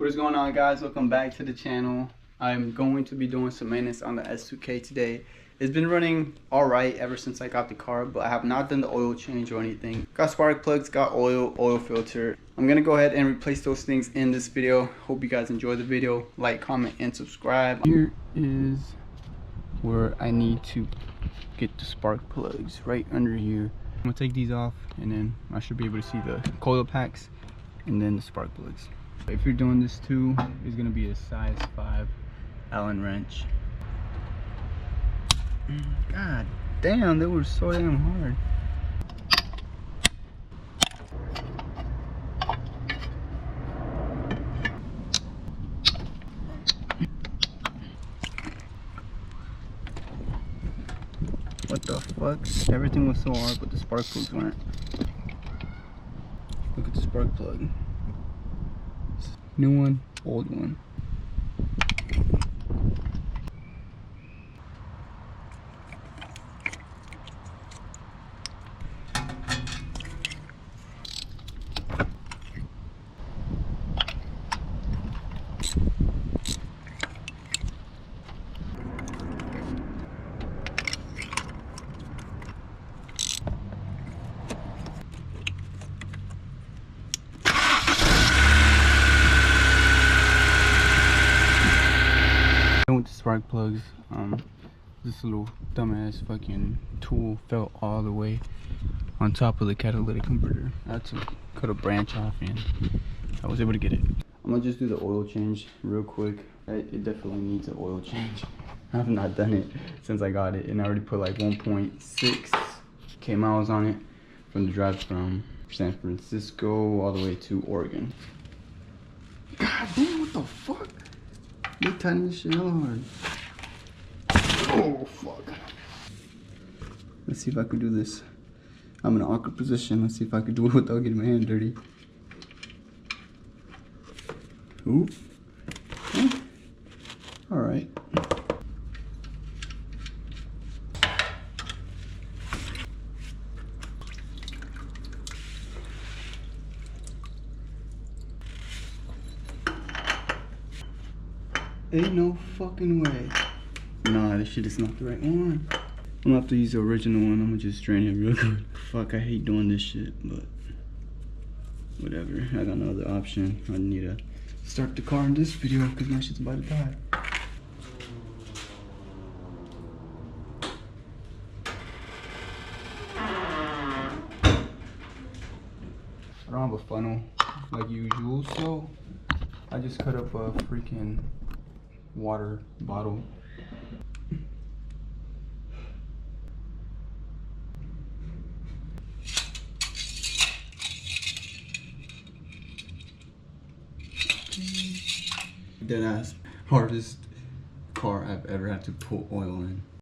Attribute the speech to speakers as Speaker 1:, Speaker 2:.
Speaker 1: What is going on, guys? Welcome back to the channel. I'm going to be doing some maintenance on the S2000 today. It's been running alright ever since I got the car, but I have not done the oil change or anything. Got spark plugs, got oil filter. I'm gonna go ahead and replace those things in this video. Hope you guys enjoy the video. Like, comment, and subscribe. Here is where I need to get the spark plugs, right under here. I'm gonna take these off and then I should be able to see the coil packs and then the spark plugs. If you're doing this too, it's gonna be a size 5 Allen wrench. God damn, they were so damn hard. What the fuck? Everything was so hard, but the spark plugs weren't. Look at the spark plug. New one, old one. With the spark plugs, this little dumbass fucking tool fell all the way on top of the catalytic converter. I had to cut a branch off and I was able to get it. I'm gonna just do the oil change real quick. It definitely needs an oil change. I have not done it since I got it, and I already put like 1.6k miles on it from the drive from San Francisco all the way to Oregon. God damn, what the fuck? They tighten this shit hard. Oh fuck. Let's see if I can do this. I'm in an awkward position. Let's see if I can do it without getting my hand dirty. Ooh. Okay. Alright. Ain't no fucking way. Nah, this shit is not the right one. I'm gonna have to use the original one. I'm gonna just drain it real good. Fuck, I hate doing this shit, but whatever. I got no other option. I need to start the car in this video because my shit's about to die. I don't have a funnel like usual, so I just cut up a freaking water bottle. Deadass hardest car I've ever had to put oil in.